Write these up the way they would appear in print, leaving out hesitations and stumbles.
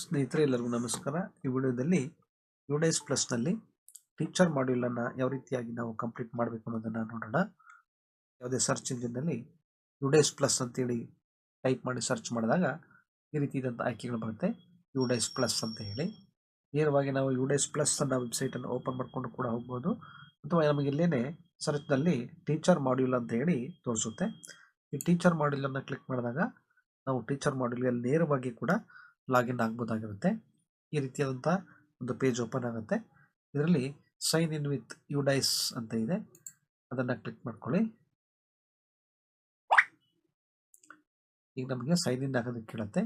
ಸ್ನೇಹಿತರೆ ಎಲ್ಲರಿಗೂ ನಮಸ್ಕಾರ. ಈ ವಿಡಿಯೋದಲ್ಲಿ ಯುಡೈಸ್ ಪ್ಲಸ್ನಲ್ಲಿ ಟೀಚರ್ ಮಾಡ್ಯೂಲನ್ನು ಯಾವ ರೀತಿಯಾಗಿ ನಾವು ಕಂಪ್ಲೀಟ್ ಮಾಡಬೇಕು ಅನ್ನೋದನ್ನು ನೋಡೋಣ. ಯಾವುದೇ ಸರ್ಚ್ ಇಂಜಿನ್ನಲ್ಲಿ ಯುಡೈಸ್ ಪ್ಲಸ್ ಅಂತೇಳಿ ಟೈಪ್ ಮಾಡಿ ಸರ್ಚ್ ಮಾಡಿದಾಗ ಈ ರೀತಿಯಾದಂಥ ಆಯ್ಕೆಗಳು ಬರುತ್ತೆ. ಯುಡೈಸ್ ಪ್ಲಸ್ ಅಂತ ಹೇಳಿ ನೇರವಾಗಿ ನಾವು ಯುಡೈಸ್ ಪ್ಲಸ್ ಅನ್ನೋ ವೆಬ್ಸೈಟನ್ನು ಓಪನ್ ಮಾಡಿಕೊಂಡು ಕೂಡ ಹೋಗ್ಬೋದು, ಅಥವಾ ನಮಗೆ ಇಲ್ಲೇನೆ ಸರ್ಚ್ನಲ್ಲಿ ಟೀಚರ್ ಮಾಡ್ಯೂಲ್ ಅಂತ ಹೇಳಿ ತೋರಿಸುತ್ತೆ. ಈ ಟೀಚರ್ ಮಾಡ್ಯೂಲನ್ನು ಕ್ಲಿಕ್ ಮಾಡಿದಾಗ ನಾವು ಟೀಚರ್ ಮಾಡ್ಯೂಲ್ಗೆ ನೇರವಾಗಿ ಕೂಡ ಲಾಗಿನ್ ಆಗ್ಬೋದಾಗಿರುತ್ತೆ. ಈ ರೀತಿಯಾದಂಥ ಒಂದು ಪೇಜ್ ಓಪನ್ ಆಗುತ್ತೆ. ಇದರಲ್ಲಿ ಸೈನ್ ಇನ್ ವಿತ್ ಯುಡೈಸ್ ಅಂತ ಇದೆ, ಅದನ್ನು ಕ್ಲಿಕ್ ಮಾಡ್ಕೊಳ್ಳಿ. ಈಗ ನಮಗೆ ಸೈನ್ ಇನ್ ಆಗೋದಕ್ಕೆ ಕೇಳುತ್ತೆ.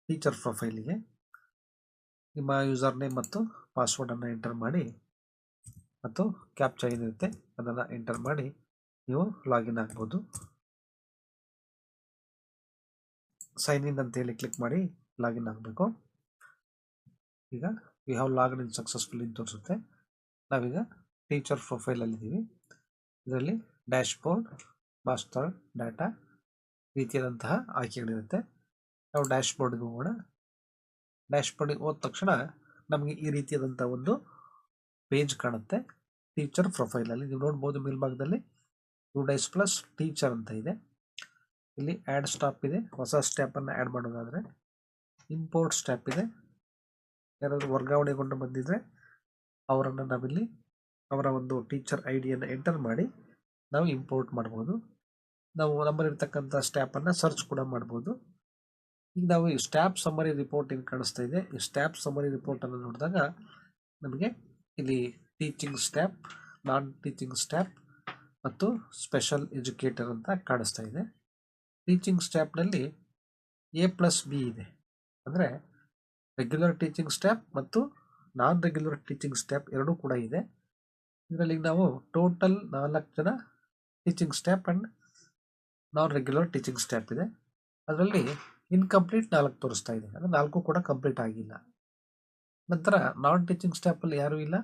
ಟೀಚರ್ ಪ್ರೊಫೈಲಿಗೆ ನಿಮ್ಮ ಯೂಸರ್ ನೇಮ್ ಮತ್ತು ಪಾಸ್ವರ್ಡನ್ನು ಎಂಟರ್ ಮಾಡಿ ಮತ್ತು ಕ್ಯಾಪ್ಚಾ ಏನಿರುತ್ತೆ ಅದನ್ನು ಎಂಟರ್ ಮಾಡಿ ನೀವು ಲಾಗಿನ್ ಆಗ್ಬೋದು. ಸೈನ್ ಇನ್ ಅಂತೇಳಿ ಕ್ಲಿಕ್ ಮಾಡಿ ಲಾಗಿನ್ ಆಗಬೇಕು. ಈಗ we have login in successful ಅಂತ ತೋರಿಸುತ್ತೆ. ನಾವೀಗ ಟೀಚರ್ ಪ್ರೊಫೈಲಲ್ಲಿದ್ದೀವಿ. ಇದರಲ್ಲಿ ಡ್ಯಾಶ್ಬೋರ್ಡ್, ಮಾಸ್ಟರ್ ಡಾಟಾ ರೀತಿಯಾದಂತಹ ಆಯ್ಕೆಗಳಿರುತ್ತೆ. ನಾವು ಡ್ಯಾಶ್ಬೋರ್ಡ್ಗೆ ಹೋಗೋಣ. ಡ್ಯಾಶ್ಬೋರ್ಡ್ಗೆ ಹೋದ ತಕ್ಷಣ ನಮಗೆ ಈ ರೀತಿಯಾದಂಥ ಒಂದು ಪೇಜ್ ಕಾಣುತ್ತೆ. ಟೀಚರ್ ಪ್ರೊಫೈಲಲ್ಲಿ ನೀವು ನೋಡ್ಬೋದು, ಮೇಲ್ಭಾಗದಲ್ಲಿ ಯುಡೈಸ್ ಪ್ಲಸ್ ಟೀಚರ್ ಅಂತ ಇದೆ. ಇಲ್ಲಿ ಆ್ಯಡ್ ಸ್ಟಾಪ್ ಇದೆ. ಹೊಸ ಸ್ಟ್ಯಾಪನ್ನು ಆ್ಯಡ್ ಮಾಡೋದಾದರೆ ಇಂಪೋರ್ಟ್ ಸ್ಟ್ಯಾಪ್ ಇದೆ. ಯಾರಾದರೂ ವರ್ಗಾವಣೆಗೊಂಡು ಬಂದಿದ್ದರೆ ಅವರನ್ನು ನಾವಿಲ್ಲಿ ಅವರ ಒಂದು ಟೀಚರ್ ಐ ಡಿಯನ್ನು ಎಂಟರ್ ಮಾಡಿ ನಾವು ಇಂಪೋರ್ಟ್ ಮಾಡ್ಬೋದು. ನಾವು ನಮ್ಮಲ್ಲಿರ್ತಕ್ಕಂಥ ಸ್ಟ್ಯಾಪನ್ನು ಸರ್ಚ್ ಕೂಡ ಮಾಡ್ಬೋದು. ಈಗ ನಾವು ಈ ಸ್ಟ್ಯಾಪ್ ಸಮ್ಮರಿ ರಿಪೋರ್ಟ್ ಏನು ಕಾಣಿಸ್ತಾ ಇದೆ, ಈ ಸ್ಟ್ಯಾಪ್ ಸಮ್ಮರಿ ರಿಪೋರ್ಟನ್ನು ನೋಡಿದಾಗ ನಮಗೆ ಇಲ್ಲಿ ಟೀಚಿಂಗ್ ಸ್ಟ್ಯಾಪ್, ನಾನ್ ಟೀಚಿಂಗ್ ಸ್ಟ್ಯಾಪ್ ಮತ್ತು ಸ್ಪೆಷಲ್ ಎಜುಕೇಟರ್ ಅಂತ ಕಾಣಿಸ್ತಾ ಇದೆ. ಟೀಚಿಂಗ್ ಸ್ಟ್ಯಾಪ್ನಲ್ಲಿ A+B ಇದೆ, ಅಂದರೆ ರೆಗ್ಯುಲರ್ ಟೀಚಿಂಗ್ ಸ್ಟ್ಯಾಪ್ ಮತ್ತು ನಾನ್ ರೆಗ್ಯುಲರ್ ಟೀಚಿಂಗ್ ಸ್ಟ್ಯಾಪ್ ಎರಡೂ ಕೂಡ ಇದೆ. ಇದರಲ್ಲಿ ನಾವು ಟೋಟಲ್ 4 ಜನ teaching staff and non regular teaching staff ಇದೆ. ಅದರಲ್ಲಿ ಇನ್ಕಂಪ್ಲೀಟ್ 4 ತೋರಿಸ್ತಾ ಇದೆ, ಅಂದರೆ 4 ಕೂಡ ಕಂಪ್ಲೀಟ್ ಆಗಿಲ್ಲ. ನಂತರ ನಾನ್ ಟೀಚಿಂಗ್ ಸ್ಟ್ಯಾಪಲ್ಲಿ ಯಾರೂ ಇಲ್ಲ,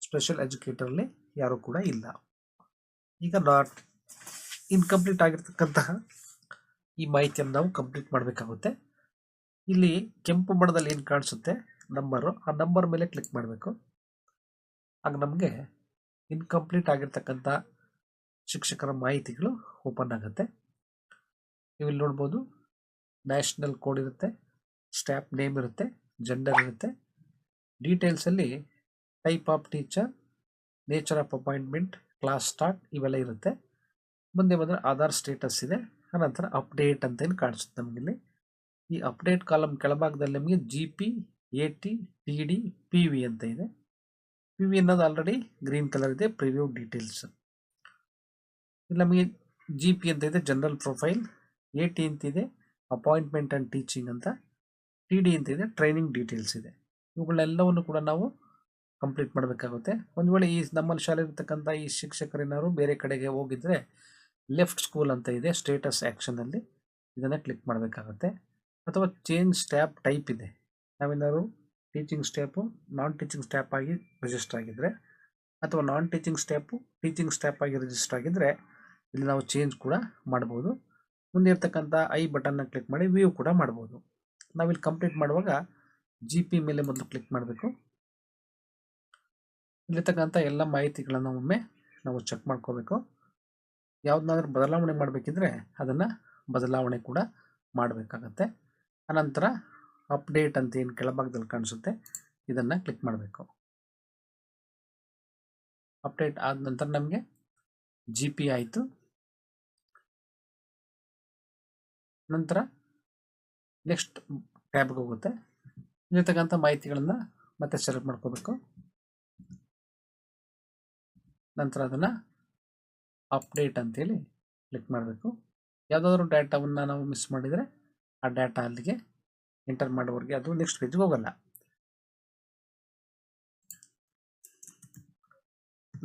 ಸ್ಪೆಷಲ್ ಎಜುಕೇಟರಲ್ಲಿ ಯಾರೂ ಕೂಡ ಇಲ್ಲ. ಈಗ ನಾಟ್ ಇನ್ಕಂಪ್ಲೀಟ್ ಆಗಿರ್ತಕ್ಕಂತಹ ಈ ಮಾಹಿತಿಯನ್ನು ನಾವು ಕಂಪ್ಲೀಟ್ ಮಾಡಬೇಕಾಗುತ್ತೆ. ಇಲ್ಲಿ ಕೆಂಪು ಬಣ್ಣದಲ್ಲಿ ಏನು ಕಾಣಿಸುತ್ತೆ ನಂಬರು, ಆ ನಂಬರ್ ಮೇಲೆ ಕ್ಲಿಕ್ ಮಾಡಬೇಕು. ಆಗ ನಮಗೆ ಇನ್ಕಂಪ್ಲೀಟ್ ಆಗಿರ್ತಕ್ಕಂಥ ಶಿಕ್ಷಕರ ಮಾಹಿತಿಗಳು ಓಪನ್ ಆಗುತ್ತೆ. ನೀವಿಲ್ಲಿ ನೋಡ್ಬೋದು, ನ್ಯಾಷನಲ್ ಕೋಡ್ ಇರುತ್ತೆ, ಸ್ಟ್ಯಾಪ್ ನೇಮ್ ಇರುತ್ತೆ, ಜೆಂಡರ್ ಇರುತ್ತೆ, ಡೀಟೇಲ್ಸಲ್ಲಿ type of teacher, nature of appointment, class start ಇವೆಲ್ಲ ಇರುತ್ತೆ. ಮುಂದೆ ಬಂದರೆ ಆಧಾರ್ ಸ್ಟೇಟಸ್ ಇದೆ. ಆನಂತರ ಅಪ್ಡೇಟ್ ಅಂತ ಏನು ಕಾಣಿಸುತ್ತೆ ನಮಗಿಲ್ಲಿ. ಈ ಅಪ್ಡೇಟ್ ಕಾಲಮ್ ಕೆಳಭಾಗದಲ್ಲಿ ನಮಗೆ GP, AT, TD, PV ಅಂತ ಇದೆ. PV ಅನ್ನೋದು ಆಲ್ರೆಡಿ ಗ್ರೀನ್ ಕಲರ್ ಇದೆ, ಪ್ರಿವ್ಯೂ ಡೀಟೇಲ್ಸ್. ಇಲ್ಲಿ ನಮಗೆ GP ಅಂತ ಇದೆ, ಜನರಲ್ ಪ್ರೊಫೈಲ್, AT ಅಂತಿದೆ, ಅಪಾಯಿಂಟ್ಮೆಂಟ್ ಆ್ಯಂಡ್ ಟೀಚಿಂಗ್ ಅಂತ, TD ಅಂತ ಇದೆ, ಟ್ರೈನಿಂಗ್ ಡೀಟೇಲ್ಸ್ ಇದೆ. ಇವುಗಳೆಲ್ಲವನ್ನು ಕೂಡ ನಾವು ಕಂಪ್ಲೀಟ್ ಮಾಡಬೇಕಾಗುತ್ತೆ. ಒಂದು ವೇಳೆ ಈ ನಮ್ಮಲ್ಲಿ ಶಾಲೆ ಇರ್ತಕ್ಕಂಥ ಈ ಶಿಕ್ಷಕರೇನಾದ್ರು ಬೇರೆ ಕಡೆಗೆ ಹೋಗಿದ್ರೆ ಲೆಫ್ಟ್ ಸ್ಕೂಲ್ ಅಂತ ಇದೆ ಸ್ಟೇಟಸ್ ಆ್ಯಕ್ಷನಲ್ಲಿ, ಇದನ್ನು ಕ್ಲಿಕ್ ಮಾಡಬೇಕಾಗುತ್ತೆ. ಅಥವಾ ಚೇಂಜ್ ಸ್ಟ್ಯಾಪ್ ಟೈಪ್ ಇದೆ, ನಾವೇನಾದ್ರು ಟೀಚಿಂಗ್ ಸ್ಟ್ಯಾಪು ನಾನ್ ಟೀಚಿಂಗ್ ಸ್ಟ್ಯಾಪ್ ಆಗಿ ರಿಜಿಸ್ಟರ್ ಆಗಿದ್ದರೆ, ಅಥವಾ ನಾನ್ ಟೀಚಿಂಗ್ ಸ್ಟ್ಯಾಪು ಟೀಚಿಂಗ್ ಸ್ಟ್ಯಾಪ್ ಆಗಿ ರಿಜಿಸ್ಟರ್ ಆಗಿದ್ದರೆ ಇಲ್ಲಿ ನಾವು ಚೇಂಜ್ ಕೂಡ ಮಾಡ್ಬೋದು. ಮುಂದೆ ಇರ್ತಕ್ಕಂಥ ಐ ಬಟನ್ನ ಕ್ಲಿಕ್ ಮಾಡಿ ವ್ಯೂ ಕೂಡ ಮಾಡ್ಬೋದು. ನಾವಿಲ್ಲಿ ಕಂಪ್ಲೀಟ್ ಮಾಡುವಾಗ GP ಮೇಲೆ ಮೊದಲು ಕ್ಲಿಕ್ ಮಾಡಬೇಕು. ಇಲ್ಲಿರ್ತಕ್ಕಂಥ ಎಲ್ಲ ಮಾಹಿತಿಗಳನ್ನು ಒಮ್ಮೆ ನಾವು ಚೆಕ್ ಮಾಡ್ಕೋಬೇಕು. ಯಾವುದನ್ನಾದ್ರೂ ಬದಲಾವಣೆ ಮಾಡಬೇಕಿದ್ರೆ ಅದನ್ನು ಬದಲಾವಣೆ ಕೂಡ ಮಾಡಬೇಕಾಗತ್ತೆ. ಅನಂತರ ಅಪ್ಡೇಟ್ ಅಂತ ಏನು ಕೆಳಭಾಗದಲ್ಲಿ ಕಾಣಿಸುತ್ತೆ ಇದನ್ನು ಕ್ಲಿಕ್ ಮಾಡಬೇಕು. ಅಪ್ಡೇಟ್ ಆದ ನಂತರ ನಮಗೆ GP ಆಯಿತು. ನಂತರ ನೆಕ್ಸ್ಟ್ ಟ್ಯಾಬ್ಗೆ ಹೋಗುತ್ತೆ. ಇಲ್ಲಿರ್ತಕ್ಕಂಥ ಮಾಹಿತಿಗಳನ್ನು ಮತ್ತೆ ಸೆಲೆಕ್ಟ್ ಮಾಡ್ಕೋಬೇಕು. ನಂತರ ಅದನ್ನು ಅಪ್ಡೇಟ್ ಅಂತೇಳಿ ಕ್ಲಿಕ್ ಮಾಡಬೇಕು. ಯಾವುದಾದ್ರೂ ಡೇಟಾವನ್ನು ನಾವು ಮಿಸ್ ಮಾಡಿದರೆ ಆ ಡೇಟಾ ಅಲ್ಲಿಗೆ ಎಂಟರ್ ಮಾಡೋವರೆಗೆ ಅದು ನೆಕ್ಸ್ಟ್ ಪೇಜ್ಗೆ ಹೋಗಲ್ಲ.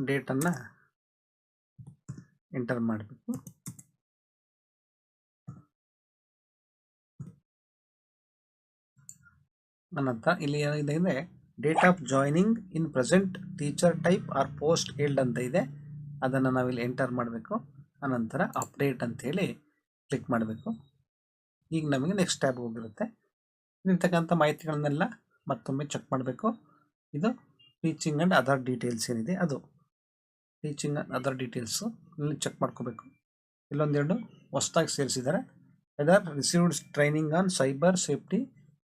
ಡೇಟನ್ನು ಎಂಟರ್ ಮಾಡಬೇಕು. ಅನಂತರ ಇಲ್ಲಿ ಏನಿದೆ ಅಂದರೆ date of joining in present teacher type or post held ಅಂತ ಇದೆ, ಅದನ್ನು ನಾವಿಲ್ಲಿ ಎಂಟರ್ ಮಾಡಬೇಕು. ಅನಂತರ ಅಪ್ಡೇಟ್ ಅಂಥೇಳಿ ಕ್ಲಿಕ್ ಮಾಡಬೇಕು. ಈಗ ನಮಗೆ ನೆಕ್ಸ್ಟ್ ಟ್ಯಾಬ್ ಹೋಗಿರುತ್ತೆ. ಇರ್ತಕ್ಕಂಥ ಮಾಹಿತಿಗಳನ್ನೆಲ್ಲ ಮತ್ತೊಮ್ಮೆ ಚೆಕ್ ಮಾಡಬೇಕು. ಇದು ಟೀಚಿಂಗ್ ಆ್ಯಂಡ್ ಅದರ್ ಡೀಟೇಲ್ಸ್ ಏನಿದೆ ಅದು ಟೀಚಿಂಗ್ ಆ್ಯಂಡ್ ಅದರ್ ಡೀಟೇಲ್ಸು ಇಲ್ಲಿ ಚೆಕ್ ಮಾಡ್ಕೋಬೇಕು. ಇಲ್ಲೊಂದೆರಡು ಹೊಸದಾಗಿ ಸೇರಿಸಿದ್ದಾರೆ. Whether received training on cyber safety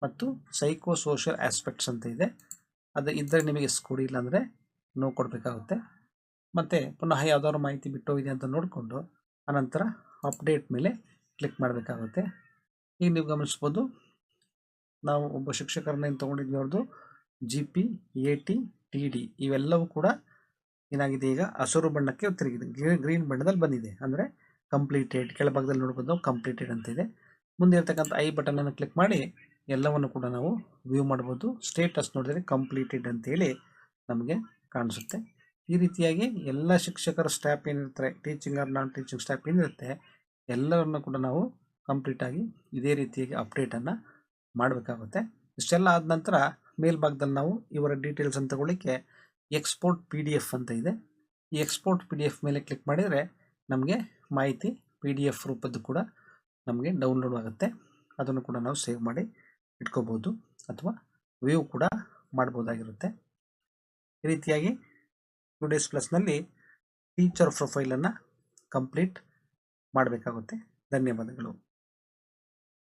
ಮತ್ತು ಸೈಕೋ ಸೋಷಿಯಲ್ ಆಸ್ಪೆಕ್ಟ್ಸ್ ಅಂತ ಇದೆ. ಅದು ಇದ್ದರೆ ನಿಮಗೆ ಎಸ್ ಕೊಡಿ, ಇಲ್ಲಾಂದರೆ ನೋ ಕೊಡಬೇಕಾಗುತ್ತೆ. ಮತ್ತು ಪುನಃ ಯಾವುದಾದ್ರು ಮಾಹಿತಿ ಬಿಟ್ಟೋಗಿದೆ ಅಂತ ನೋಡಿಕೊಂಡು ಆನಂತರ ಅಪ್ಡೇಟ್ ಮೇಲೆ ಕ್ಲಿಕ್ ಮಾಡಬೇಕಾಗುತ್ತೆ. ಈಗ ನೀವು ಗಮನಿಸ್ಬೋದು, ನಾವು ಒಬ್ಬ ಶಿಕ್ಷಕರನ್ನ ಏನು ತೊಗೊಂಡಿದ್ವಿ, ಅವ್ರದ್ದು GP, AT, TD ಇವೆಲ್ಲವೂ ಕೂಡ ಏನಾಗಿದೆ, ಈಗ ಹಸಿರು ಬಣ್ಣಕ್ಕೆ ತಿರುಗಿದೆ, ಗ್ರೀನ್ ಬಣ್ಣದಲ್ಲಿ ಬಂದಿದೆ. ಅಂದರೆ ಕಂಪ್ಲೀಟೆಡ್, ಕೆಳಭಾಗದಲ್ಲಿ ನೋಡ್ಬೋದು ನಾವು ಕಂಪ್ಲೀಟೆಡ್ ಅಂತ ಇದೆ. ಮುಂದೆ ಇರ್ತಕ್ಕಂಥ ಐ ಬಟನನ್ನು ಕ್ಲಿಕ್ ಮಾಡಿ ಎಲ್ಲವನ್ನು ಕೂಡ ನಾವು ವ್ಯೂ ಮಾಡ್ಬೋದು. ಸ್ಟೇಟಸ್ ನೋಡಿದರೆ ಕಂಪ್ಲೀಟೆಡ್ ಅಂತೇಳಿ ನಮಗೆ ಕಾಣಿಸುತ್ತೆ. ಈ ರೀತಿಯಾಗಿ ಎಲ್ಲ ಶಿಕ್ಷಕರ ಸ್ಟಾಫ್ ಏನಿರ್ತಾರೆ, ಟೀಚಿಂಗ್ ಆರ್ ನಾನ್ ಟೀಚಿಂಗ್ ಸ್ಟಾಫ್ ಏನಿರುತ್ತೆ, ಎಲ್ಲರನ್ನು ಕೂಡ ನಾವು ಕಂಪ್ಲೀಟಾಗಿ ಇದೇ ರೀತಿಯಾಗಿ ಅಪ್ಡೇಟನ್ನು ಮಾಡಬೇಕಾಗುತ್ತೆ. ಇಷ್ಟೆಲ್ಲ ಆದ ನಂತರ ಮೇಲ್ಭಾಗದಲ್ಲಿ ನಾವು ಇವರ ಡೀಟೇಲ್ಸ್ ಅಂತ ತಗೊಳ್ಳಿಕ್ಕೆ ಎಕ್ಸ್ಪೋರ್ಟ್ PDF ಅಂತ ಇದೆ. ಈ ಎಕ್ಸ್ಪೋರ್ಟ್ PDF ಮೇಲೆ ಕ್ಲಿಕ್ ಮಾಡಿದರೆ ನಮಗೆ ಮಾಹಿತಿ PDF ರೂಪದ್ದು ಕೂಡ ನಮಗೆ ಡೌನ್ಲೋಡ್ ಆಗುತ್ತೆ. ಅದನ್ನು ಕೂಡ ನಾವು ಸೇವ್ ಮಾಡಿ ಇಟ್ಕೋಬೋದು ಅಥವಾ ವ್ಯೂ ಕೂಡ ಮಾಡ್ಬೋದಾಗಿರುತ್ತೆ. ಈ ರೀತಿಯಾಗಿ UDSPlusನಲ್ಲಿ ಟೀಚರ್ ಪ್ರೊಫೈಲನ್ನು ಕಂಪ್ಲೀಟ್ ಮಾಡಬೇಕಾಗುತ್ತೆ. ಧನ್ಯವಾದಗಳು.